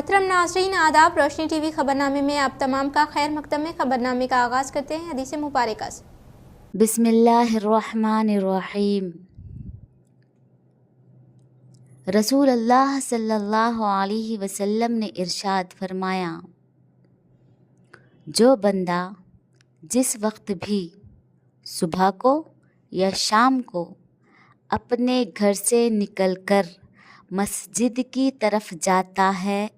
मोहतरम नाज़रीन आदाब। रोशनी टीवी खबरनामे में आप तमाम का खैर मकदम में खबरनामे का आगाज़ करते हैं हदीस मुबारक से। बिस्मिल्लाहिर्रहमानिर्रहीम। रसूल अल्लाह सल्लल्लाहु अलैहि वसल्लम ने इरशाद फरमाया, जो बंदा जिस वक्त भी सुबह को या शाम को अपने घर से निकलकर मस्जिद की तरफ जाता है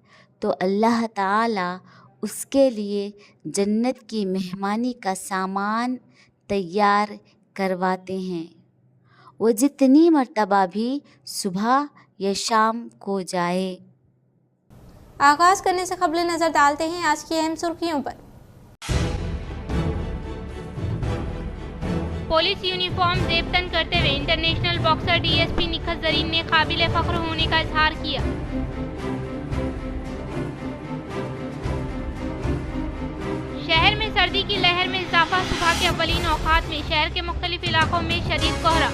तो अल्लाह ताला उसके लिए जन्नत की मेहमानी का सामान तैयार करवाते हैं। वो जितनी मर्तबा भी सुबह या शाम को जाए। आगाज़ करने से कबल नज़र डालते हैं आज की अहम सुर्खियों पर। पुलिस यूनिफॉर्म जेबतन करते हुए international boxer DSP Nikhat Zareen ने काबिल फख्र होने का इजहार किया। शहर में सर्दी की लहर में इजाफा। सुबह के अव्वलीन औकात में शहर के मुख्तलिफ इलाकों में शदीद कोहरा।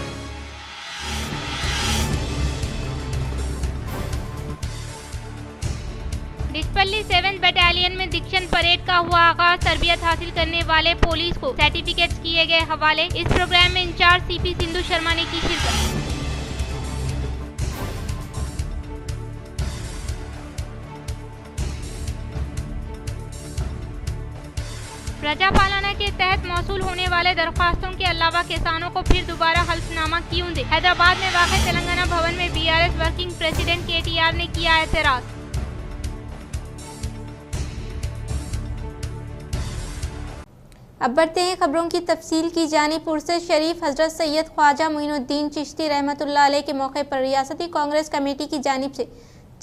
डिस्पल्ली 7th बटालियन में दीक्षण परेड का हुआ आगाज। तरबियत हासिल करने वाले पुलिस को सर्टिफिकेट्स किए गए हवाले। इस प्रोग्राम में इंचार्ज सीपी सिंधु शर्मा ने की शिरकत। प्रजापालना के तहत मौसूल होने वाले दरख्वास्तों के अलावा किसानों को फिर दोबारा हल्फनामा क्यों दे। हैदराबाद में वाक़ तेलंगाना भवन में बीआरएस वर्किंग प्रेसिडेंट केटीआर ने किया एतराज। अब बढ़ते हैं खबरों की तफसील की जानिब। उर्स शरीफ हजरत सैयद ख्वाजा मोइनुद्दीन चिश्ती रहमतुल्लाह अलैह के मौके पर रियासती कांग्रेस कमेटी की जानिब से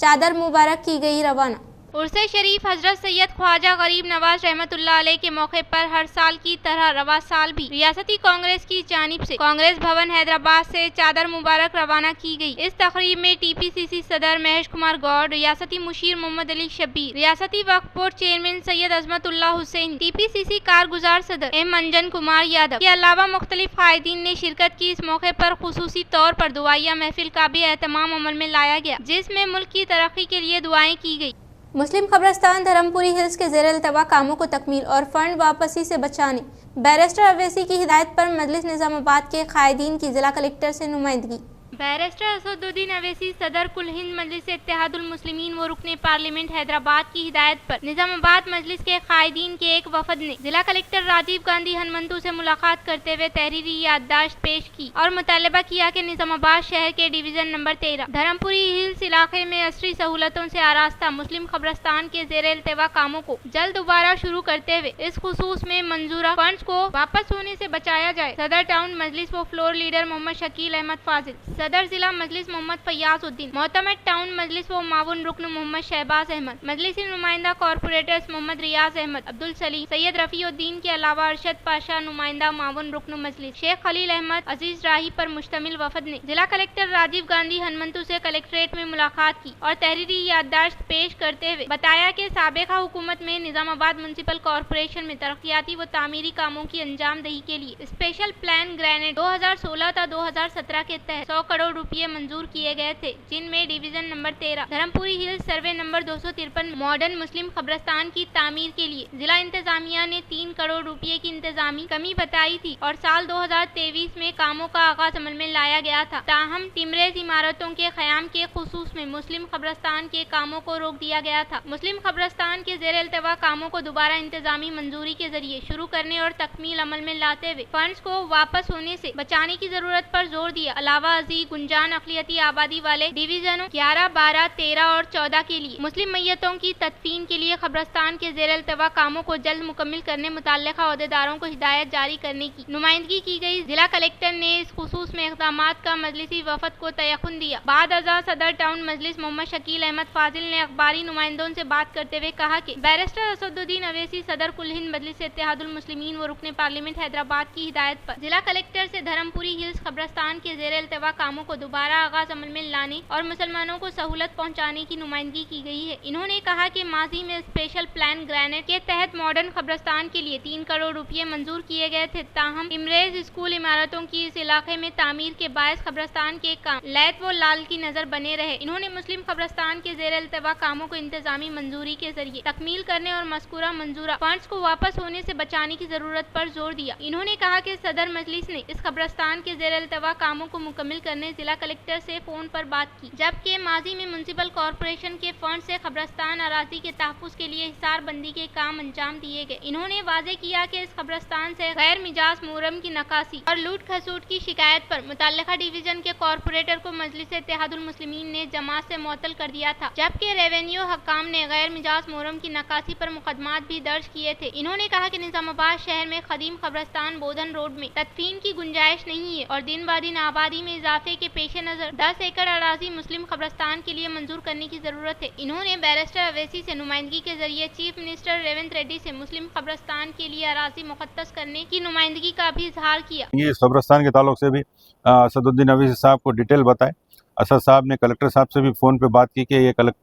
चादर मुबारक की गई रवाना। उर्से शरीफ हजरत सैयद ख्वाजा गरीब नवाज रहमतुल्लाह अलैह के मौके पर हर साल की तरह रवा साल भी रियासती कांग्रेस की जानिब से कांग्रेस भवन हैदराबाद से चादर मुबारक रवाना की गई। इस तकरीब में टीपीसीसी सदर महेश कुमार गौड़, रियासती मुशीर मोहम्मद अली शब्बीर, रियासती वक्फ board chairman Syed Azmatullah Hussain, TPCC कारगुजार सदर एम अंजन कुमार यादव के अलावा मुख्तलिफ कायदीन ने शिरकत की। इस मौके पर खुसूसी तौर पर दुआया महफिल का भी एहतमाम अमल में लाया गया, जिसमें मुल्क की तरक्की के लिए दुआएं की गई। मुस्लिम कब्रिस्तान धर्मपुरी हिल्स के ज़ेर अल्तवा कामों को तकमील और फंड वापसी से बचाने बैरिस्टर अवैसी की हिदायत पर मजलिस निज़ामाबाद के कायदीन की जिला कलेक्टर से नुमाइंदगी। बैरिस्टर असदुद्दीन अवैसी सदर कुल हिंद मजलिस इत्तेहादुल मुस्लिमीन व रुकने पार्लियामेंट हैदराबाद की हिदायत पर निजामाबाद मजलिस के कायदीन के एक वफद ने जिला कलेक्टर राजीव गांधी हनुमंतु से मुलाकात करते हुए तहरीरी याददाश्त पेश की और मुतालबा किया कि निजामाबाद शहर के डिवीजन नंबर 13 धर्मपुरी हिल्स इलाके में असरी सहूलतों से आरास्ता मुस्लिम कब्रिस्तान के ज़ेर अल्तवा कामों को जल्द दोबारा शुरू करते हुए इस खुसूस में मंजूरा फंड्स को वापस होने से बचाया जाए। सदर टाउन मजलिस व फ्लोर लीडर मोहम्मद शकील अहमद फाजिल, सदर जिला मजलिस मोहम्मद फयाजुद्दीन, मोहतमद टाउन मजलिस व मावुन रुकन मोहम्मद शहबाज अहमद, मजलिसी नुमाइंदा कॉर्पोरेटर्स मोहम्मद रियाज अहमद, अब्दुल सलीम, सैयद रफीउद्दीन के अलावा अरशद पाशा नुमाइंदा मावुन रुकन मजलिस, शेख खलील अहमद, अजीज राही पर मुश्तमिल वफद ने जिला कलेक्टर राजीव गांधी हनुमंतु से कलेक्ट्रेट में मुलाकात की और तहरीरी याददाश्त पेश करते हुए बताया कि साबिका हुकूमत में निजामाबाद म्युनिसिपल कॉर्पोरेशन में तरक्याती व तामीरी कामों की अंजाम दही के लिए स्पेशल प्लान ग्रेनेड 2016 था 2017 के तहत 100 करोड़ रुपये मंजूर किए गए थे, जिनमें division number 13 Dharmapuri Hills survey number 253 modern मुस्लिम कब्रिस्तान की तामीर के लिए जिला इंतजामिया ने 3 करोड़ रुपये की इंतजामी कमी बताई थी और साल 2023 में कामों का आगाज अमल में लाया गया था। ताहम टिमरेज इमारतों के क़याम के खुसूस में मुस्लिम कब्रिस्तान के कामों को रोक दिया गया था। मुस्लिम कब्रिस्तान के ज़ेर अल्तवा कामों को दोबारा इंतजामी मंजूरी के जरिए शुरू करने और तकमील अमल में लाते हुए फंड्स को वापस होने से बचाने की जरूरत पर जोर दिया। अलावा अजी गुंजान अकलियती आबादी वाले डिवीजनों 11, 12, 13 और 14 के लिए मुस्लिम मैयतों की तदफीन के लिए कब्रिस्तान के ज़ेर अल्तवा कामों को जल्द मुकम्मिल करने मुतल्लिका अहदेदारों को हिदायत जारी करने की नुमाइंदगी की गई। जिला कलेक्टर ने इस खुसूस में इक़दामात का मजलिसी वफद को तयक़ुन दिया। बाद अज़ा सदर टाउन मजलिस मोहम्मद शकील अहमद फाजिल ने अखबारी नुमाइंदों से बात करते हुए कहा कि बैरिस्टर असदुद्दीन अवैसी सदर कुल हिंद मजलिस इत्तेहादुल मुस्लिमीन व रुकने पार्लियामेंट हैदराबाद की हिदायत पर जिला कलेक्टर से धर्मपुरी हिल्स कब्रिस्तान के ज़ेर अल्तवा कामों कामों को दोबारा आगाज अमल में लाने और मुसलमानों को सहूलत पहुंचाने की नुमाइंदगी की गई है। इन्होंने कहा कि माजी में स्पेशल प्लान ग्रेनेड के तहत मॉडर्न कब्रिस्तान के लिए 3 करोड़ रुपए मंजूर किए गए थे, ताहम इमरेज स्कूल इमारतों की इस इलाके में तामीर के बायस कब्रिस्तान के काम लैत व लाल की नजर बने रहे। इन्होंने मुस्लिम कब्रिस्तान के ज़ेर इल्तवा कामों को इंतजामी मंजूरी के जरिए तकमील करने और मज़कूरा मंजूरा फंड्स को वापस होने से बचाने की जरूरत पर जोर दिया। इन्होंने कहा कि सदर मजलिस ने इस कब्रिस्तान के ज़ेर इल्तवा कामों को मुकम्मल करने जिला कलेक्टर से फोन पर बात की, जबकि माजी में म्युनिसिपल कॉरपोरेशन के फंड से कब्रिस्तान अराजी के तहफ़्फ़ुज़ के लिए हिसार बंदी के काम अंजाम दिए गए। इन्होंने वाजे किया कि इस कब्रिस्तान से गैर मिजाज मुहर्रम की नकासी और लूट खसूट की शिकायत पर मुतल्लिका डिवीजन के कॉरपोरेटर को मजलिस इत्तेहादुल मुस्लिमीन ने जमात से मुअत्तल कर दिया था, जबकि रेवेन्यू हकाम ने गैर मिजाज मुहर्रम की नकासी पर मुकदमात भी दर्ज किए थे। इन्होंने कहा कि निजामाबाद शहर में कदीम कब्रिस्तान बोधन रोड में तदफीन की गुंजाइश नहीं है और दिन ब दिन आबादी में इजाफे के पेश नजर 10 एकड़ अराजी मुस्लिम कब्रिस्तान के लिए मंजूर करने की जरूरत है। इन्होंने बैरिस्टर अवैसी से नुमाइंदगी के जरिए चीफ मिनिस्टर रेवंत रेड्डी से मुस्लिम कब्रिस्तान के लिए अराजी मुक़द्दस करने की नुमाइंदगी का भी इजहार किया। ये इस कब्रिस्तान के ताल्लुक से भी असदुद्दीन अवैसी साहब को डिटेल बताए। असद साहब ने कलेक्टर साहब से भी फ़ोन पे बात की कि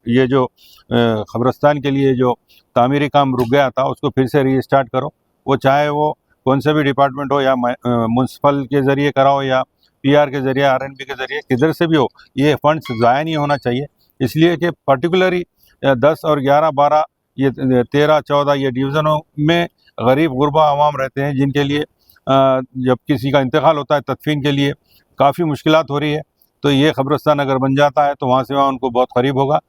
ये जो कब्रिस्तान के लिए जो तामीरी काम रुक गया था उसको फिर से रीस्टार्ट करो। वो चाहे वो कौन से भी डिपार्टमेंट हो या म्यूनसिपल के ज़रिए कराओ या PR के ज़रिए RNB के ज़रिए किधर से भी हो, ये फंड्स ज़ाया नहीं होना चाहिए। इसलिए कि पर्टिकुलरली 10 और 11, 12, ये 13, 14 ये डिवीज़नों में गरीब गुरबा आवाम रहते हैं, जिनके लिए जब किसी का इंतकाल होता है तदफीन के लिए काफ़ी मुश्किलात हो रही है। तो ये कब्रिस्तान अगर बन जाता है तो वहाँ से वहाँ उनको बहुत करीब होगा।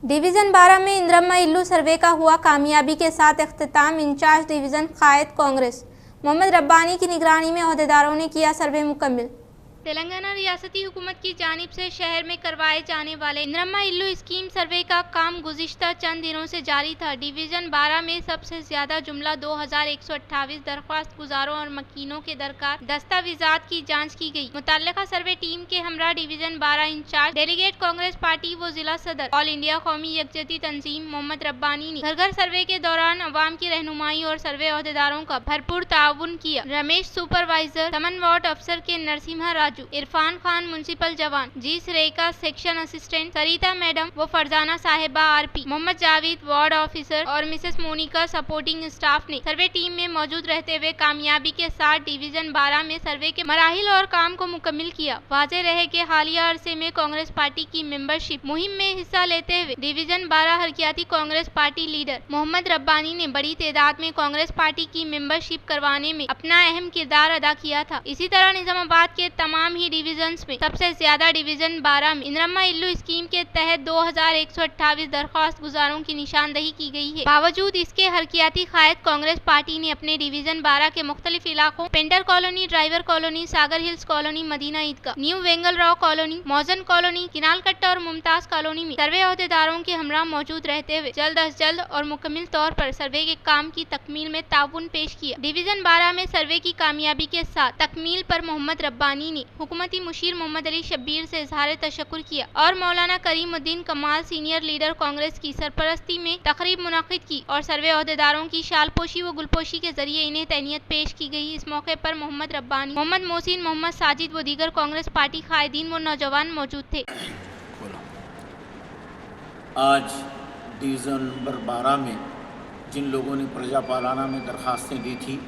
डिवीज़न 12 में इंद्रम्मा इल्लू सर्वे का हुआ कामयाबी के साथ इख्तिताम। इंचार्ज डिवीज़न कायद कांग्रेस मोहम्मद रब्बानी की निगरानी में अहदेदारों ने किया सर्वे मुकम्मल। तेलंगाना रियासती हुकूमत की जानिब से शहर में करवाए जाने वाले इंद्रम्मा इल्लू स्कीम सर्वे का काम गुज़िश्ता चंद दिनों से जारी था। डिवीज़न 12 में सबसे ज़्यादा जुमला 2128 दरख्वास्त गुजारों और मकीनों के दरकार दस्तावेजात की जांच की गई। मुतल्लिका सर्वे टीम के हमरा division 12 incharge delegate Congress party व जिला सदर ऑल इंडिया कौमी यकजहती तंजीम मोहम्मद रब्बानी ने घर घर सर्वे के दौरान अवाम की रहनुमाई और सर्वे अहदेदारों का भरपूर ताउन किया। रमेश सुपरवाइजर, समन वार्ड अफसर के नरसिम्हा, इरफान खान म्युनिसिपल जवान, G Rekha section assistant, Sarita madam व फरजाना साहिबा RP, Mohammed Javed ward officer और मिसेस मोनिका सपोर्टिंग स्टाफ ने सर्वे टीम में मौजूद रहते हुए कामयाबी के साथ डिवीज़न 12 में सर्वे के मराहिल और काम को मुकम्मल किया। वाज़े रहे कि हालिया अरसे में कांग्रेस पार्टी की मेंबरशिप मुहिम में हिस्सा लेते हुए डिवीज़न 12 हरकियाती Congress party leader Mohammed Rabbani ने बड़ी तादाद में कांग्रेस पार्टी की मेंबरशिप करवाने में अपना अहम किरदार अदा किया था। इसी तरह निजामाबाद के तमाम ही डिवीजन्स में सबसे ज्यादा डिवीजन 12 में इंद्रम्मा इल्लू स्कीम के तहत 2128 दरख्वास्त गुजारों की निशानदही की गई है। बावजूद इसके हरकियाती कायद कांग्रेस पार्टी ने अपने डिवीजन 12 के मुख्तलिफ इलाकों पेंटर कॉलोनी, ड्राइवर कॉलोनी, सागर हिल्स कॉलोनी, मदीना ईदगाह, new वेंगल Rao colony, मौजन colony, canal कट्टा और मुमताज कॉलोनी में सर्वे अहदेदारों के हमरा मौजूद रहते हुए जल्द अज जल्द और मुकम्मल तौर पर सर्वे के काम की तकमील में ताउन पेश किया। डिवीजन 12 में सर्वे की कामयाबी के साथ तकमील पर मोहम्मद रब्बानी ने हुकूमती मुशीर मोहम्मद अली शब्बीर से इजहार तशक्कुर किया और मौलाना करीमुद्दीन कमाल सीनियर लीडर कांग्रेस की सरपरस्ती में तकरीब मुनाकिद की और सर्वे अहदेदारों की शालपोशी व गुलपोशी के जरिए इन्हें तहनीत पेश की गई। इस मौके पर मोहम्मद रब्बानी, मोहम्मद मोहसिन, मोहम्मद साजिद व दीगर कांग्रेस पार्टी कायदीन व नौजवान मौजूद थे। आज डिवीज़न नंबर 12 में जिन लोगों ने प्रजा पालाना में दरख्वास्तें दी थी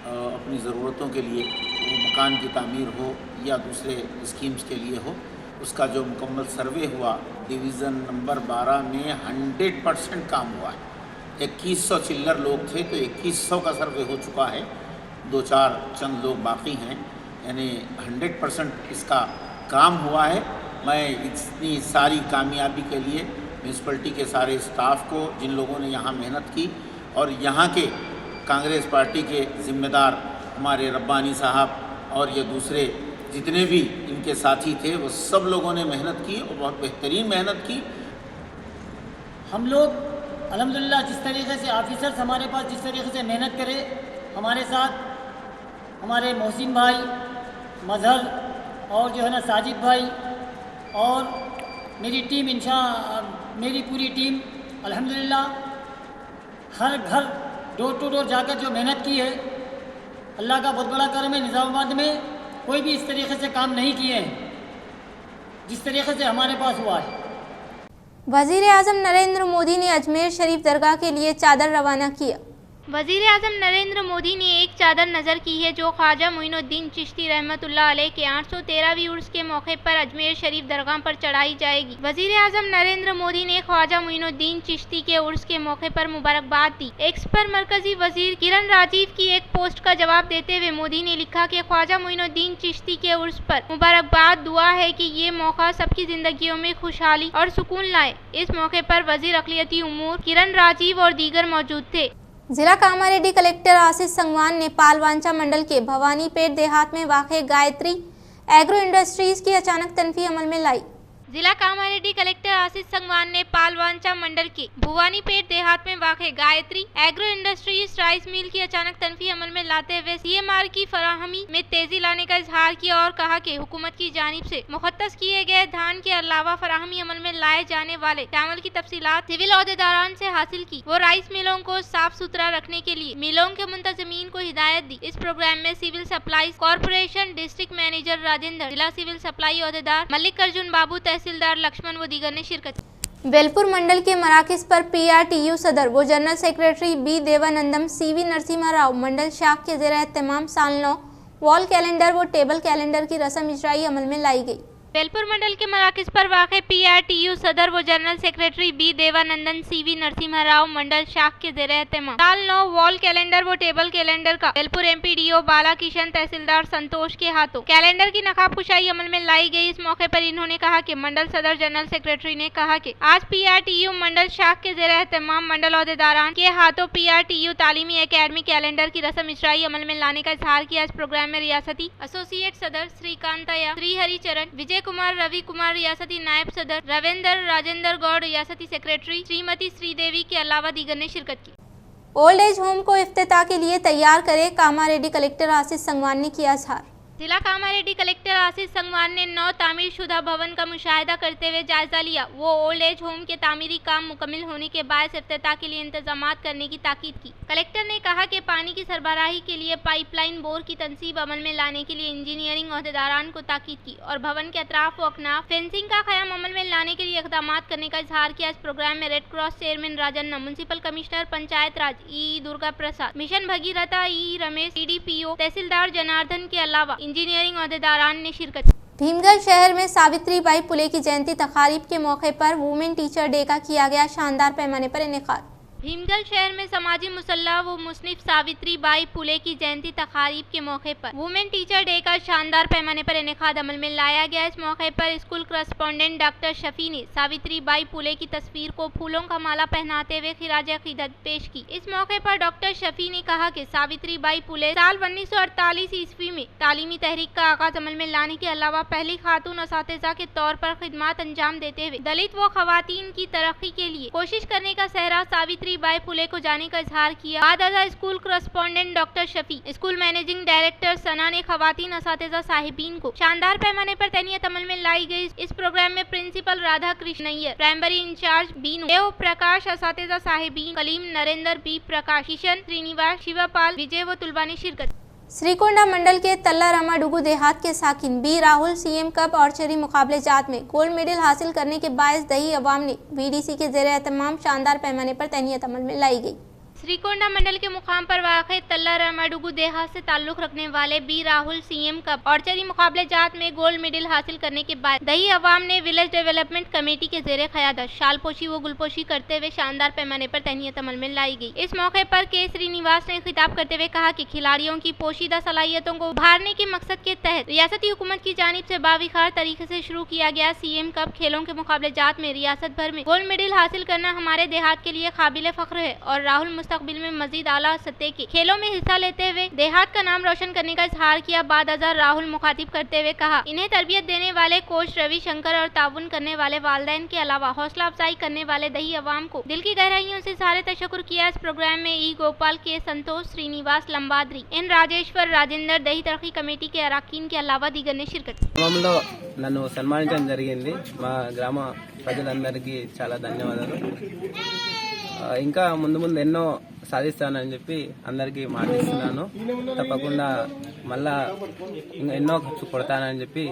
अपनी ज़रूरतों के लिए, वो मकान की तामीर हो या दूसरे स्कीम्स के लिए हो, उसका जो मुकम्मल सर्वे हुआ डिवीज़न नंबर 12 में 100% काम हुआ है। 2100 चिल्लर लोग थे तो 2100 का सर्वे हो चुका है, 2-4 चंद लोग बाकी हैं, यानी 100% इसका काम हुआ है। मैं इतनी सारी कामयाबी के लिए म्यूनसिपलिटी के सारे स्टाफ को, जिन लोगों ने यहाँ मेहनत की, और यहाँ के कांग्रेस पार्टी के ज़िम्मेदार हमारे रब्बानी साहब और ये दूसरे जितने भी इनके साथी थे, वो सब लोगों ने मेहनत की और बहुत बेहतरीन मेहनत की। हम लोग अल्हम्दुलिल्लाह जिस तरीके से ऑफिसर्स हमारे पास जिस तरीके से मेहनत करे, हमारे साथ हमारे मोहसिन भाई, मजहर और जो है ना साजिद भाई और मेरी टीम मेरी पूरी टीम अल्हम्दुलिल्लाह हर घर डोर टू डोर जाकर जो मेहनत की है, अल्लाह का बहुत बड़ा करम है। निज़ामाबाद में कोई भी इस तरीके से काम नहीं किए हैं। जिस तरीके से हमारे पास हुआ है। वजीर आजम नरेंद्र मोदी ने अजमेर शरीफ दरगाह के लिए चादर रवाना किया। वजीर आजम नरेंद्र मोदी ने एक चादर नजर की है जो ख्वाजा मोइनुद्दीन चिश्ती रहमतुल्लाह अलैह के 813वीं उर्स के मौके पर अजमेर शरीफ दरगाह पर चढ़ाई जाएगी। वजीर आजम नरेंद्र मोदी ने ख्वाजा मोइनुद्दीन चिश्ती के उर्स के मौके पर मुबारकबाद दी। एक्स पर मरकजी वजीर किरण राजीव की एक पोस्ट का जवाब देते हुए मोदी ने लिखा कि ख्वाजा मोइनुद्दीन चिश्ती के उर्स पर मुबारकबाद, दुआ है कि ये मौका सबकी जिंदगियों में खुशहाली और सुकून लाए। इस मौके पर वजीर अक़लियती उमूर किरण राजीव और दीगर मौजूद थे। जिला कामारेड्डी कलेक्टर आशीष संगवान ने पालवांचा मंडल के भवानीपेट देहात में वाक़े गायत्री एग्रो इंडस्ट्रीज की अचानक तनफी अमल में लाई। जिला कामारेड्डी कलेक्टर आशीष संगवान ने पालवांचा मंडल के भुवानीपेट देहात में वाक़े Gayatri agro industries rice mill की अचानक तनफी अमल में लाते हुए CMR की फराहमी में तेजी लाने का इजहार किया और कहा कि हुकूमत की जानिब से मुख्तस किए गए धान के अलावा फराहमी अमल में लाए जाने वाले चावल की तफसीलात सिविल ओहदेदारान से हासिल की। वो राइस मिलों को साफ सुथरा रखने के लिए मिलों के मुंतजमीन को हिदायत दी। इस प्रोग्राम में civil supplies corporation district manager Rajendra, जिला सिविल सप्लाई ओहदेदार मल्लिकार्जुन बाबू, तहसीलदार लक्ष्मण व दीगर ने शिरकत की। बेलपुर मंडल के मराकज पर PRTU सदर व general secretary B Devanandam CV Narasimha Rao मंडल शाख के ज़ेर एहतमाम साल 9 वॉल कैलेंडर व टेबल कैलेंडर की रस्म इजराई अमल में लाई गई। बेलपुर मंडल के मराकज पर वाक़े PRTU सदर व general secretary B Devanandan CV Narasimha Rao मंडल शाख के ज़ेर एहतमाम साल 9 वॉल कैलेंडर व टेबल कैलेंडर का बेलपुर MPDO बाला किशन, तहसीलदार संतोष के हाथों कैलेंडर की नकाब कुशाई अमल में लाई गई। इस मौके पर इन्होंने कहा कि मंडल सदर जनरल सेक्रेटरी ने कहा कि आज PRTU मंडल शाख के ज़ेर एहतमाम मंडल ओहदेदारान के हाथों PRTU तालीमी एकेडमी कैलेंडर की रस्म इजराई अमल में लाने का इजहार किया। इस प्रोग्राम में रियासती एसोसिएट सदर श्रीकांतया, श्री हरिचरण, विजय कुमार, रवि कुमार रियासती नायब सदर, रविंदर, राजेंद्र गौड़ रियासती सेक्रेटरी, श्रीमती श्रीदेवी के अलावा दीगर ने शिरकत की। ओल्ड एज होम को इफ्तिताह के लिए तैयार करे कामारेड्डी कलेक्टर आशीष संगवान ने किया इजहार। जिला कामारेड्डी कलेक्टर आशीष संगवान ने 9 तामीर शुदा भवन का मुशाहिदा करते हुए जायजा लिया। वो ओल्ड एज होम के तामीरी काम मुकम्मल होने के बाद इफ्तिताह के लिए इंतजामात करने की ताकीद की। कलेक्टर ने कहा कि पानी की सरबराही के लिए पाइपलाइन बोर की तनसीब अमल में लाने के लिए इंजीनियरिंग ओहदेदारान को ताकीद की और भवन के अतराफ व अकनाफ फेंसिंग का क़याम अमल में लाने के लिए इक़दाम करने का इजहार किया। इस प्रोग्राम में Red Cross chairman Rajanna, municipal commissioner Panchayat Raj E Durga Prasad, mission Bhagiratha E Ramesh, CDPO तहसीलदार जनार्दन के अलावा इंजीनियरिंग ओहदेदारान ने शिरकत की। भीमगढ़ शहर में सावित्रीबाई फुले की जयंती तकारीब के मौके पर वुमेन टीचर डे का किया गया शानदार पैमाने पर इनेकाद। भीमगढ़ शहर में समाजी मुसल्ला व मुस्निफ सावित्रीबाई फुले की जयंती तकारीब के मौके पर वुमेन टीचर डे का शानदार पैमाने पर इनेकाद अमल में लाया गया। इस मौके पर स्कूल करस्पॉन्डेंट डॉक्टर शफी ने सावित्रीबाई फुले की तस्वीर को फूलों का माला पहनाते हुए खिराज अकीदत पेश की। इस मौके पर डॉक्टर शफी ने कहा कि सावित्रीबाई फुले साल 1948 ईस्वी में तालीमी तहरीक का आगाज अमल में लाने के अलावा पहली खातून असातिज़ा के तौर पर खिदमात अंजाम देते हुए दलित व खवातीन की तरक्की के लिए कोशिश करने का सहरा सावित्रीबाई फुले को जाने का इजहार किया। बाद school correspondent doctor Shafi, school managing director Sana ने खवातीन असातिज़ा साहिबीन को शानदार पैमाने पर तैनियत अमल में लाई गई। इस प्रोग्राम में principal Radha Krishna Nayyar, primary in charge Binu, Dev Prakash, असातिज़ा साहिबीन कलीम, नरेंद्र B प्रकाश, किशन, श्रीनिवास, शिवपाल, विजय व तुलबा ने शिरकत। श्रीकोंडा मंडल के तल्ला रामाडुगु देहात के साकिन B Rahul CM cup archery मुकाबले जात में गोल्ड मेडल हासिल करने के बायस दही अवाम ने VDC के ज़ेरे एहतमाम शानदार पैमाने पर तैनियत अमल में लाई गई। श्रीकोंडा मंडल के मुकाम पर वाक़े तल्ला रामाडुगु देहात से ताल्लुक़ रखने वाले B Rahul CM cup archery मुकाबले जात में गोल्ड मेडल हासिल करने के बाद दही अवाम ने विलेज डेवलपमेंट कमेटी के ज़ेरे क़यादत शालपोशी व गुलपोशी करते हुए शानदार पैमाने पर तैनियत अमल में लाई गई। इस मौके पर के श्रीनिवास ने खिताब करते हुए कहा कि खिलाड़ियों की पोशीदा सलाहियतों को उभारने के मकसद के तहत रियासती हुकूमत की जानिब से बाविखार तरीके से शुरू किया गया CM कप खेलों के मुकाबले जात में रियासत भर में गोल्ड मेडल हासिल करना हमारे देहात के लिए काबिल फ़ख्र है और राहुल मुस्तकबिल में मजीद आला सतह के खेलों में हिस्सा लेते हुए देहात का नाम रोशन करने का इजहार किया। बाद राहुल मुखातिब करते हुए कहा, इन्हें तरबियत देने वाले कोच रवि शंकर और ताउन करने वाले वालिदैन के अलावा हौसला अफजाई करने वाले दही अवाम को दिल की गहराइयों से सारे तशक्कुर किया। इस प्रोग्राम में ई गोपाल, के संतोष, श्रीनिवास, लंबाद्री, एन राजेश्वर, राजेंद्र, दही तरक्की कमेटी के अराकीन के अलावा दीगर ने शिरकत की। గ్రామంలో నన్ను సన్మానించడం జరిగింది। మా గ్రామ ప్రజలందరికీ చాలా ధన్యవాదాలు। ఇంకా ముందు ముందు ఎన్నో సాధిస్తానని చెప్పి అందరికీ మాటిస్తున్నాను। తప్పకుండా మళ్ళా ఎన్నో ఖర్చు కొడతానని చెప్పి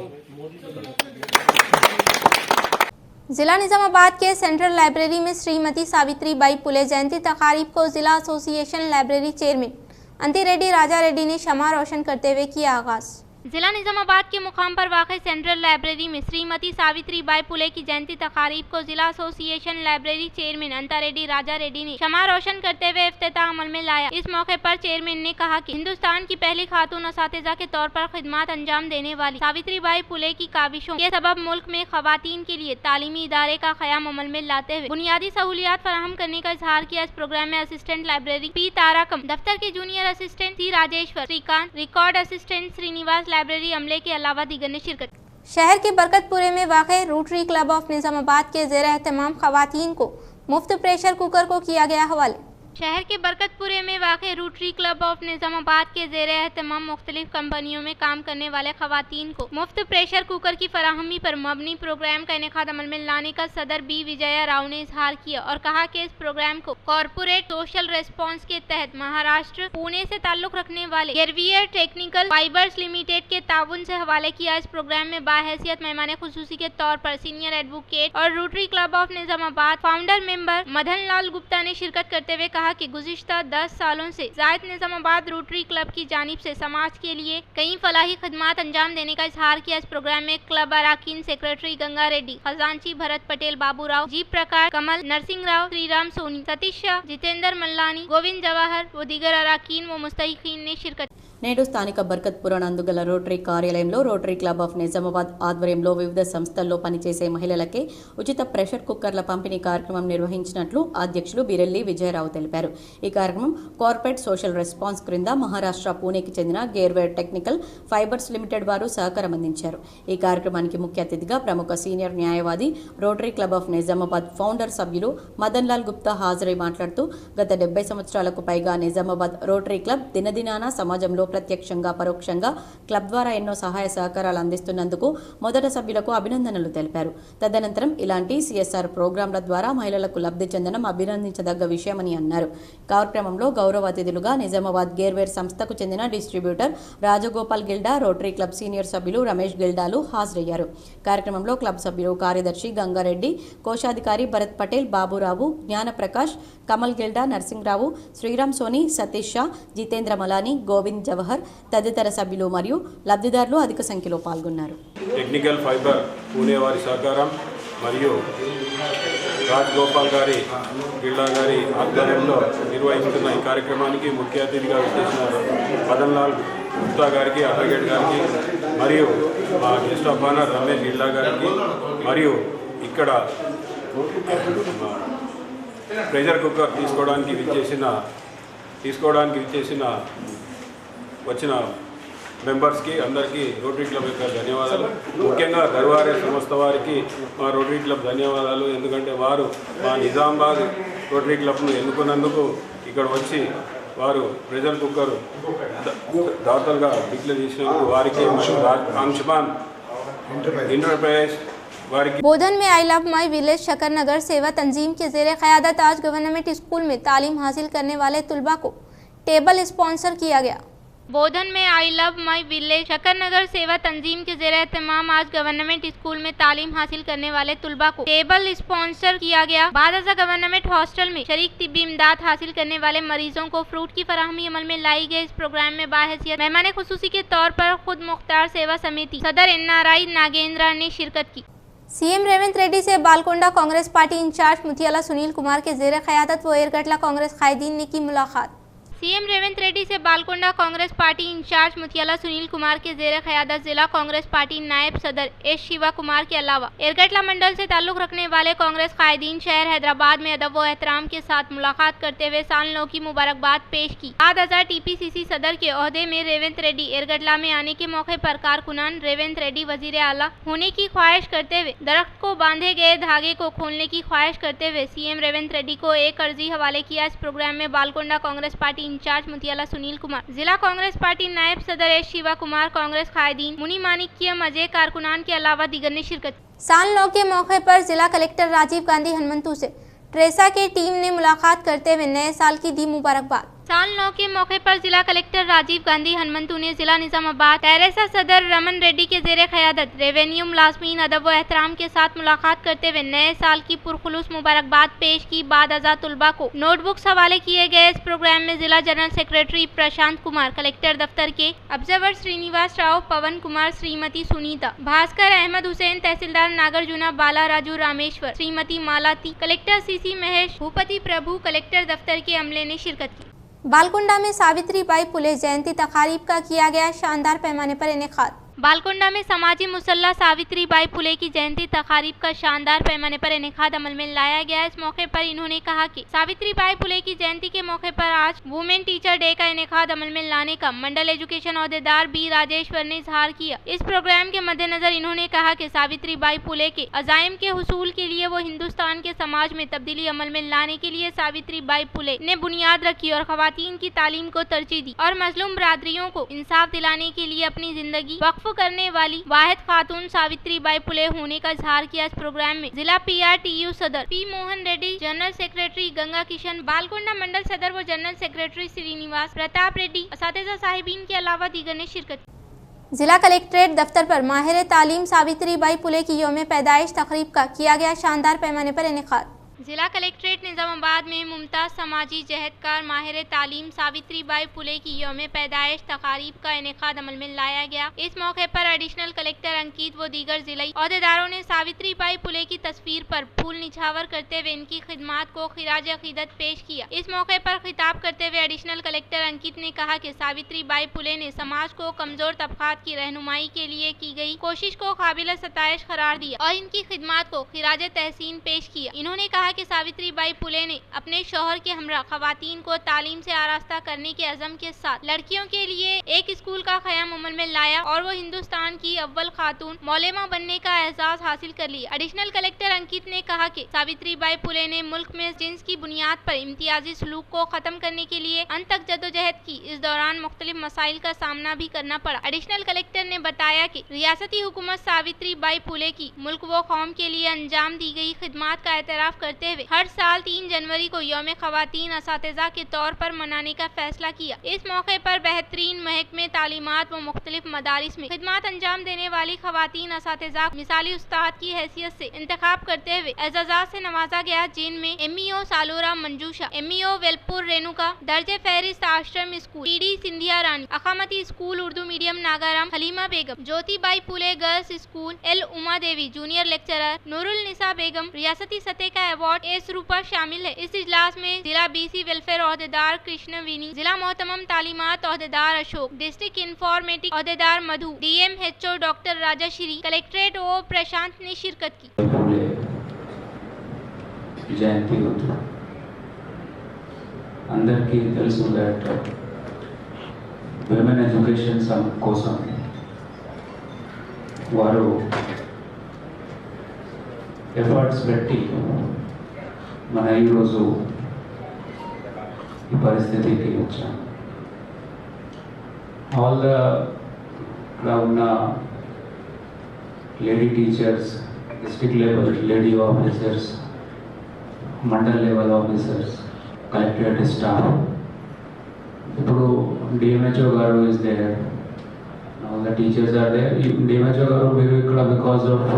जिला निजामाबाद के सेंट्रल लाइब्रेरी में श्रीमती सावित्रीबाई फुले जयंती तकारीब को जिला एसोसिएशन लाइब्रेरी चेयरमैन अंति रेड्डी राजा रेड्डी ने शमा रोशन करते हुए किया आगाज। जिला निजामाबाद के मुकाम पर वाक़ई सेंट्रल लाइब्रेरी में श्रीमती सावित्रीबाई फुले की जयंती तकारीब को जिला एसोसिएशन लाइब्रेरी चेयरमैन अंता रेड्डी राजा रेड्डी ने शमा रोशन करते हुए इफ्तिताह अमल में लाया। इस मौके पर चेयरमैन ने कहा कि हिंदुस्तान की पहली खातून असातिज़ा के तौर पर खिदमत अंजाम देने वाली सावित्रीबाई फुले की काविशों के सबब मुल्क में खवातीन के लिए तालीमी इदारे का क़याम अमल में लाते हुए बुनियादी सहूलियात फराहम करने का इजहार किया। इस प्रोग्राम में असिस्टेंट लाइब्रेरी पी ताराकम, दफ्तर के junior assistant C Rajeshwar, Srikanth, record assistant Srinivas, library अमले के अलावा दीगर ने शिरकत। शहर के बरकतपुरे में वाक़ रोटरी क्लब ऑफ निजामाबाद के ज़ेर एहतमाम खवातीन को मुफ्त प्रेशर कुकर को किया गया हवाले। शहर के बरकतपुरे में वाक़ रोटरी क्लब ऑफ निजामाबाद के ज़ेर एहतमाम मुख्तलिफ कंपनियों में काम करने वाले खवातीन को मुफ्त प्रेशर कुकर की फराहमी पर मबनी प्रोग्राम का इनेकाद अमल में लाने का सदर बी विजया राव ने इजहार किया और कहा कि इस प्रोग्राम को कॉरपोरेट सोशल रेस्पॉन्स के तहत महाराष्ट्र पुणे से ताल्लुक रखने वाले गेरवियर टेक्निकल फाइबर्स लिमिटेड के ताउन से हवाले किया। इस प्रोग्राम में बाहैसियत मेहमान खुसूसी के तौर पर सीनियर एडवोकेट और rotary club of Nizamabad founder member Madan Lal Gupta ने शिरकत करते हुए कहा कि गुज़िश्ता 10 सालों से जायद निजामाबाद रोटरी क्लब की जानिब से समाज के लिए कई फलाही खिदमात अंजाम देने का इजहार किया। इस प्रोग्राम में क्लब अराकीन सेक्रेटरी गंगा रेड्डी, खजांची भरत पटेल, बाबू राव, जी प्रकाश, कमल, नरसिंह राव, श्रीराम सोनी, सतीश शाह, जितेंद्र मल्लानी, गोविंद जवाहर व दीगर अराकीन व मुस्तहिकीन ने शिरकत। నేడు స్థానిక బర్కత్పుర నందుగల రోటరీ కార్యాలయంలో రోటరీ క్లబ్ ఆఫ్ నిజామాబాద్ ఆధ్వర్యంలో వివిధ సంస్థల్లో పనిచేసే మహిళలకే ఉచిత ప్రెషర్ కుక్కర్ల పంపిణీ కార్యక్రమం నిర్వహించినట్లు అధ్యక్షులు బిరెల్లి విజయరావు తెలిపారు। ఈ కార్యక్రమం కార్పొరేట్ సోషల్ రెస్పాన్స్ క్రింద మహారాష్ట్ర పూణేకి చెందిన గేర్వేర్ టెక్నికల్ ఫైబర్స్ లిమిటెడ్ వారు సహకారం అందించారు। ఈ కార్యక్రమానికి ముఖ్య అతిథిగా ప్రముఖ సీనియర్ న్యాయవాది rotary club of Nizamabad founder సభ్యులు మదన్ లాల్ గుప్తా హాజరై మాట్లాడుతూ గత 70 సంవత్సరాలకు పైగా నిజామాబాద్ రోటరీ క్లబ్ దినదినాన సమాజంలో ప్రత్యక్షంగా పరోక్షంగా క్లబ్ ద్వారా ఎన్నో సహాయ సహకారాలు అందిస్తున్నందుకు మొదట సభ్యులకు అభినందనలు తెలిపారు। తదనంతరం ఇలాంటి సిఎస్ఆర్ ప్రోగ్రాంల ద్వారా మహిళలకు లబ్ధి చెందడం అభినందించదగ్గ విషయమని అన్నారు। కార్యక్రమంలో గౌరవ అతిథులుగా నిజామాబాద్ గేర్వేర్ సంస్థకు చెందిన distributor Rajagopal Gilda, rotary club senior సభ్యులు రమేష్ గిల్డాలు హాజరయ్యారు। కార్యక్రమంలో క్లబ్ సభ్యులు కార్యదర్శి గంగారెడ్డి, కోశాధికారి భరత్ పటేల్, బాబురావు, జ్ఞానప్రకాష్, కమల్ గిల్డా, నరసింహరావు, శ్రీరామ్ సోని, సతీష్ షా, జితేంద్ర మలాని, గోవింద్ జవహర్ తదితర సభ్యులు మరియు లబ్ధిదారులు అధిక సంఖ్యలో పాల్గొన్నారు। టెక్నికల్ ఫైబర్ పూణే వారి సహకారం మరియు రాజగోపాల్ గారి గిల్లా గారి ఆధ్వర్యంలో నిర్వహిస్తున్న ఈ కార్యక్రమానికి ముఖ్య అతిథిగా వచ్చేసిన మదన్ లాల్ గుప్తా గారికి, అడ్వకేట్ గారికి మరియు మా గెస్ట్ ఆఫ్ ఆనర్ రమేష్ గిల్లా గారికి మరియు ఇక్కడ ప్రెషర్ కుక్కర్ తీసుకోవడానికి విచ్చేసిన వచ్చిన మెంబర్స్కి అందరికీ రోటరీ క్లబ్ యొక్క ధన్యవాదాలు। ముఖ్యంగా దర్బారే సంస్థ వారికి మా రోటరీ క్లబ్ ధన్యవాదాలు। ఎందుకంటే వారు మా నిజామాబాద్ రోటరీ క్లబ్ను ఎన్నుకున్నందుకు ఇక్కడ వచ్చి వారు ప్రెషర్ కుక్కర్ దాతలుగా డిక్లేర్ చేసినందుకు వారికి అంశుమాన్ इंटरप्राइज बोधन में आई लव माई विलेज शकरनगर सेवा तंजीम के ज़ेर क़यादत आज गवर्नमेंट स्कूल में तालीम हासिल करने वाले तुलबा को टेबल स्पॉन्सर किया गया। बोधन में आई लव माई विलेज शकरनगर सेवा तंजीम के ज़ेर एहतमाम आज गवर्नमेंट स्कूल में तालीम हासिल करने वाले तुलबा को टेबल स्पॉन्सर किया गया। बाद गवर्नमेंट हॉस्टल में शरीक तिब्बी इमदाद हासिल करने वाले मरीजों को फ्रूट की फराहमी अमल में लाई गई। इस प्रोग्राम में बाहैसियत मेहमान खुसूसी के तौर पर खुद मुख्तार सेवा समिति सदर NRI नागेंद्र ने शिरकत की। सीएम रेवंत रेड्डी से बालकोंडा कांग्रेस पार्टी इंचार्ज मुथियाला सुनील कुमार के ज़ेर क़यादत व एरगटला कांग्रेस कायदीन ने की मुलाकात। सीएम रेवंत रेड्डी से बालकोंडा कांग्रेस पार्टी इंचार्ज मुथियाला सुनील कुमार के ज़ेर क़यादत जिला कांग्रेस पार्टी नायब सदर एस शिवा कुमार के अलावा एरगटला मंडल से ताल्लुक़ रखने वाले कांग्रेस कायदीन शहर हैदराबाद में अदब व एहतराम के साथ मुलाकात करते हुए साल नौ की मुबारकबाद पेश की। 7000 TPCC सदर के ओहदे में रेवंत रेड्डी एरगटला में आने के मौके पर कारकुनान रेवंत रेड्डी वजीर आला होने की ख्वाहिश करते हुए दरख्त को बांधे गए धागे को खोलने की ख्वाहिश करते हुए सीएम रेवंत रेड्डी को एक अर्जी हवाले किया। इस प्रोग्राम में बालकोंडा कांग्रेस पार्टी इंचार्ज मुथियाला सुनील कुमार, जिला कांग्रेस पार्टी नायब सदर एस शिवा कुमार, कांग्रेस कायदीन मुनी मानिक्य मजे कारकुनान के अलावा दीगर ने शिरकत। साल 9 के मौके पर जिला कलेक्टर राजीव गांधी हनुमंतु से ट्रेसा की टीम ने मुलाकात करते हुए नए साल की दी मुबारकबाद। साल 9 के मौके पर जिला कलेक्टर राजीव गांधी हनुमंतु ने जिला निजामाबाद टेरेसा सदर रमन रेड्डी के जेर क़यादत रेवेन्यू मुलाजमीन अदब व एहतराम के साथ मुलाकात करते हुए नए साल की पुरखुलूस मुबारकबाद पेश की। बाद अज़ा तुलबा को नोटबुक्स हवाले किए गए। इस प्रोग्राम में जिला general secretary Prashant Kumar, collector दफ्तर के ऑब्जर्वर श्रीनिवास राव, पवन कुमार, श्रीमती सुनीता, भास्कर अहमद हुसैन, तहसीलदार नागार्जुना, बाला राजू रामेश्वर, श्रीमती मालाती, कलेक्टर सीसी महेश, भूपति प्रभु, कलेक्टर दफ्तर के अमले ने शिरकत की। बालकुंडा में सावित्रीबाई फुले जयंती तकारीब का किया गया शानदार पैमाने पर इनेकाद। बालकुंडा में समाजी मुसल्ला सावित्रीबाई फुले की जयंती तकारीब का शानदार पैमाने पर इनेकाद अमल में लाया गया। इस मौके पर इन्होंने कहा कि सावित्रीबाई फुले की जयंती के मौके पर आज वुमेन टीचर डे का इनेकाद अमल में लाने का मंडल एजुकेशन अहदेदार बी राजेश्वर ने इजहार किया। इस प्रोग्राम के मद्देनजर इन्होंने कहा कि सावित्रीबाई फुले के अज़ाइम के हुसूल के लिए वो हिंदुस्तान के समाज में तब्दीली अमल में लाने के लिए सावित्रीबाई फुले ने बुनियाद रखी और खवातीन की तालीम को तरजीह दी और मजलूम बरादरियों को इंसाफ दिलाने के लिए अपनी जिंदगी वक्फ करने वाली वाहिद खातून सावित्रीबाई फुले होने का इजहार किया। इस प्रोग्राम में जिला PRTU सदर P Mohan Reddy, general secretary Ganga Kishan, Balkonda mandal सदर व जनरल सेक्रेटरी श्रीनिवास प्रताप रेड्डी, असातिज़ा साहिबीन के अलावा दीगर ने शिरकत की। जिला कलेक्ट्रेट दफ्तर पर माहिर तालीम सावित्रीबाई फुले की यौम पैदाइश तकरीब का किया गया शानदार पैमाने पर इनेकाद। जिला कलेक्ट्रेट निजामाबाद में मुमताज समाजी जहदकार माहिर तालीम सावित्रीबाई फुले की यौम पैदाइश तकारीब का इनेकाद अमल में लाया गया। इस मौके पर एडिशनल कलेक्टर अंकित व दीगर जिला अहदेदारों ने सावित्रीबाई फुले की तस्वीर पर फूल निछावर करते हुए इनकी खिदमात को खिराज अकीदत पेश किया। इस मौके पर खिताब करते हुए एडिशनल कलेक्टर अंकित ने कहा कि सावित्रीबाई फुले ने समाज को कमजोर तबकात की रहनुमाई के लिए की गई कोशिश को काबिल सताइश करार दिया और इनकी खिदमात को खिराज तहसीन पेश किया। इन्होंने कहा कि सावित्रीबाई फुले ने अपने शौहर के हमरा खवातीन को तालीम से आरास्ता करने के अज़म के साथ लड़कियों के लिए एक स्कूल का क़याम अमल में लाया और वो हिंदुस्तान की अव्वल खातून मौलेमा बनने का एजाज हासिल कर लिया। एडिशनल कलेक्टर अंकित ने कहा कि सावित्रीबाई फुले ने मुल्क में जिन्स की बुनियाद पर इम्तियाजी सलूक को खत्म करने के लिए अंत तक जदोजहद की। इस दौरान मुख्तलिफ मसाइल का सामना भी करना पड़ा। एडिशनल कलेक्टर ने बताया कि रियासती हुकूमत सावित्रीबाई फुले की मुल्क व कौम के लिए अंजाम दी गई खिदमात का एतराफ़ करते हुए हर साल 3 जनवरी को यौम खवातीन असातिज़ा के तौर पर मनाने का फैसला किया। इस मौके पर बेहतरीन महकमे तालीमात व मुख्तलिफ मदारिस में खिदमात अंजाम देने वाली खवातीन असातिज़ा मिसाली उस्ताद की हैसियत से इंतखाब करते हुए एजाज़ात से नवाजा गया, जिनमें MEO सालोरा मंजूशा, MEO वेलपुर रेणुका, दर्जे फहरिस्त आश्रम स्कूल PD सिंधिया रानी, अकामती स्कूल उर्दू मीडियम नागाराम हलीमा बेगम, ज्योतिबाई फुले girls school L Uma Devi, junior lecturer Nurul निसा बेगम, रियासती सतह का अवार्ड एस रूपा शामिल है। इस इजलास में जिला BC वेलफेयर अहदेदार कृष्ण विनी, जिला मोहतमम तालीमात अहदेदार अशोक, डिस्ट्रिक्ट इंफॉर्मेटिक अहदेदार मधु, DMHO doctor Rajashri, collectorate O प्रशांत ने शिरकत की। జయంతి అందరికీ తెలుసు దట్ విమెన్ ఎడ్యుకేషన్ కోసం వారు ఎఫర్ట్స్ పెట్టి మన ఈరోజు ఈ పరిస్థితికి వచ్చాం. ఆల్ ద ఇక్కడ ఉన్న lady teachers, district level lady officers, mandal level officers, collectorate staff, ఇప్పుడు DMHO గారు is there, all the teachers are there. DMHO గారు మీరు ఇక్కడ because of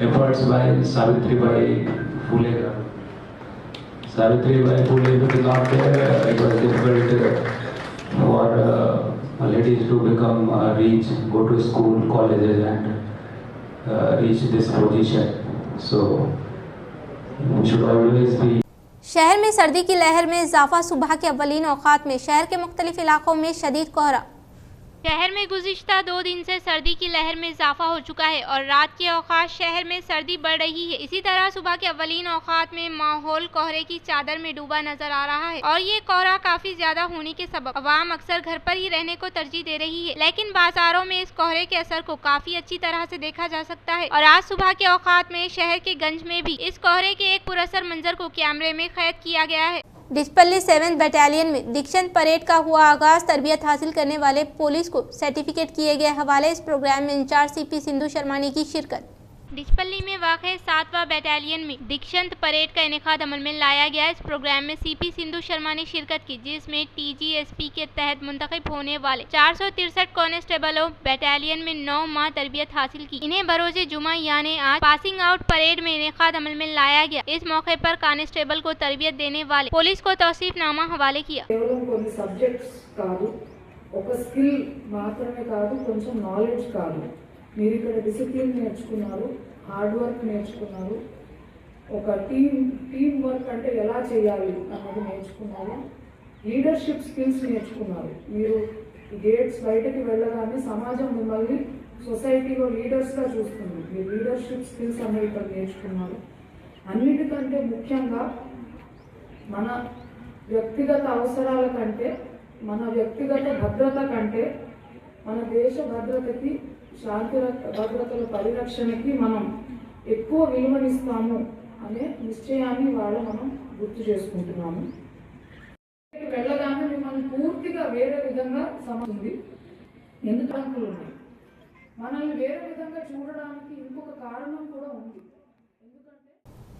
efforts by Savitribai Phule గారు. Savitribai Phule was not there. It was difficult for ladies to become reach, go to school, colleges, and reach this position. So we should always be. शहर में सर्दी की लहर में इजाफा। सुबह के अव्वलीन औकात में शहर के मुख्तलिफ इलाकों में शदीद कोहरा। शहर में गुज़िश्ता 2 दिन से सर्दी की लहर में इजाफा हो चुका है और रात के औकात शहर में सर्दी बढ़ रही है। इसी तरह सुबह के अव्वलीन औकात में माहौल कोहरे की चादर में डूबा नजर आ रहा है और ये कोहरा काफी ज्यादा होने के सबब अवाम अक्सर घर पर ही रहने को तरजीह दे रही है, लेकिन बाजारों में इस कोहरे के असर को काफी अच्छी तरह से देखा जा सकता है। और आज सुबह के औकात में शहर के गंज में भी इस कोहरे के एक पुरअसर मंजर को कैमरे में कैद किया गया है। डिस्पल्ली 7th बटालियन में दीक्षांत परेड का हुआ आगाज। तरबियत हासिल करने वाले पुलिस को सर्टिफिकेट किए गए हवाले। इस प्रोग्राम में इंचार्ज CP सिंधु शर्मानी की शिरकत। डिचपल्ली में वाक़ 7वां बटालियन में दीक्षांत परेड का इनेकाद अमल में लाया गया। इस प्रोग्राम में सीपी सिंधु शर्मा ने शिरकत की, जिसमें टीजीएसपी के तहत मुंतखब होने वाले 463 कांस्टेबलों बटालियन में 9 माह तरबियत हासिल की। इन्हें बरोज़े जुमा यानी आज पासिंग आउट परेड में इनेकाद अमल में लाया गया। इस मौके पर कांस्टेबल को तरबियत देने वाले पुलिस को तौसीफनामा हवाले किया। కొన్ని సబ్జెక్ట్స్ కాదు, ఒక స్కిల్ మాత్రమే కాదు, కొంచెం నాలెడ్జ్ కాదు. మీరు ఇక్కడ డిసిప్లిన్ నేర్చుకున్నారు, హార్డ్ వర్క్ నేర్చుకున్నారు, ఒక టీమ్ వర్క్ అంటే ఎలా చేయాలి అన్నది నేర్చుకున్నారు, లీడర్షిప్ స్కిల్స్ నేర్చుకున్నారు. మీరు గేట్స్ బయటకి వెళ్ళగానే సమాజం మిమ్మల్ని సొసైటీలో లీడర్స్గా చూస్తుంది. మీరు లీడర్షిప్ స్కిల్స్ అనేవి ఇక్కడ నేర్చుకున్నారు. అన్నిటికంటే ముఖ్యంగా మన వ్యక్తిగత అవసరాల కంటే, మన వ్యక్తిగత భద్రత కంటే, మన దేశ భద్రతకి, శాంతి భద్రతల పరిరక్షణకి మనం ఎక్కువ విలువనిస్తాము అనే నిశ్చయాన్ని వాళ్ళు మనం గుర్తు చేసుకుంటున్నాము. వెళ్ళగానే మిమ్మల్ని పూర్తిగా వేరే విధంగా సమస్తుంది. ఎందుకు అంకులు ఉన్నాయి, మనల్ని వేరే విధంగా చూడడానికి ఇంకొక కారణం కూడా ఉంది.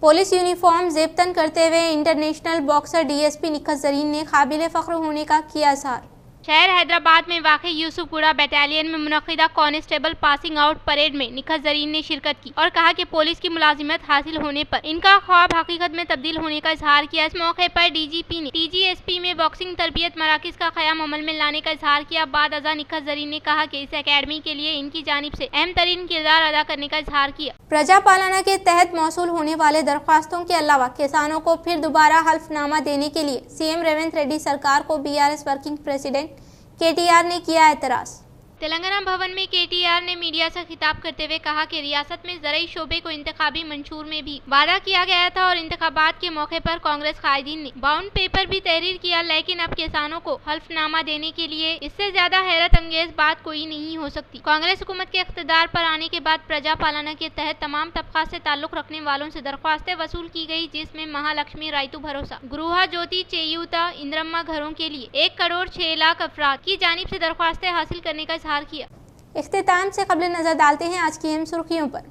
पुलिस यूनिफॉर्म ज़ेबतन करते हुए international boxer DSP Nikhat Zareen ने काबिल फ़ख्र होने का किया इज़हार। शहर हैदराबाद में वाक़ यूसुफगुड़ा बटालियन में मुनक़िदा कांस्टेबल पासिंग आउट परेड में निखत ज़रीन ने शिरकत की और कहा कि पुलिस की मुलाजिमत हासिल होने पर इनका ख्वाब हकीकत में तब्दील होने का इजहार किया। इस मौके पर डीजीपी ने टीजीएसपी में बॉक्सिंग तरबियत मराकिज़ का क़याम अमल में लाने का इजहार किया। बाद अज़ा निखत ज़रीन ने कहा कि इस अकेडमी के लिए इनकी जानिब से अहम तरीन किरदार अदा करने का इजहार किया। प्रजा पालना के तहत मौसूल होने वाले दरख्वास्तों के अलावा किसानों को फिर दोबारा हल्फनामा देने के लिए सीएम रेवंत रेड्डी सरकार को बीआरएस वर्किंग प्रेसिडेंट केटीआर ने किया एतराज़। तेलंगाना भवन में केटीआर ने मीडिया से खिताब करते हुए कहा कि रियासत में ज़रई शोबे को इंतखाबी मंशूर में भी वादा किया गया था और इंतखाबात के मौके पर कांग्रेस कायदीन ने बाउंड पेपर भी तहरीर किया, लेकिन अब किसानों को हल्फनामा देने के लिए इससे ज्यादा हैरत अंगेज बात कोई नहीं हो सकती। कांग्रेस हुकूमत के इख्तिदार पर आने के बाद प्रजा पालना के तहत तमाम तबका से ताल्लुक रखने वालों से दरख्वास्तें वसूल की गई, जिसमें महालक्ष्मी रायतु भरोसा, गृहा ज्योति चेयूता इंद्रम्मा घरों के लिए 1 करोड़ 6 लाख अफराद की जानिब से दरख्वास्तें हासिल करने का इजहार किया। इख्तिताम से कबल नजर डालते हैं आज की अहम सुर्खियों पर।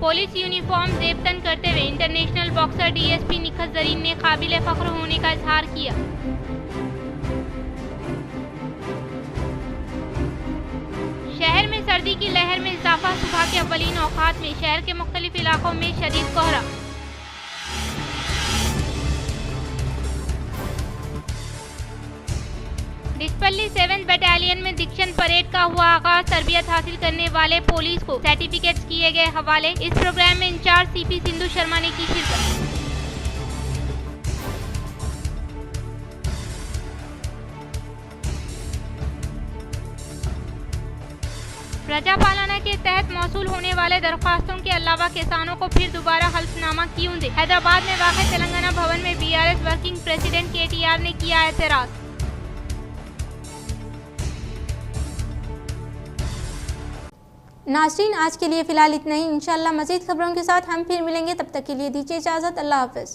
पुलिस यूनिफॉर्म ज़ेबतन करते हुए international boxer DSP Nikhat Zareen ने काबिल फ़ख्र होने का इजहार किया। शहर में सर्दी की लहर में इजाफा, सुबह के अव्वलीन औकात में शहर के मुख्तलिफ इलाकों में शदीद कोहरा। डिचपल्ली 7th बटालियन में दीक्षांत परेड का हुआ आगाज, तरबियत हासिल करने वाले पुलिस को सर्टिफिकेट्स किए गए हवाले। इस प्रोग्राम में इंचार्ज सीपी सिंधु शर्मा ने की शिरकत। प्रजा पालना के तहत मौसूल होने वाले दरख्वास्तों के अलावा किसानों को फिर दोबारा हल्फनामा क्यों दे। हैदराबाद में वाक़ तेलंगाना भवन में बीआरएस वर्किंग प्रेसिडेंट केटीआर ने किया एतराज़। नाज़रीन, आज के लिए फ़िलहाल इतना ही। इंशाअल्लाह मज़ीद खबरों के साथ हम फिर मिलेंगे, तब तक के लिए दीजिए इजाज़त। अल्लाह हाफ़िज़।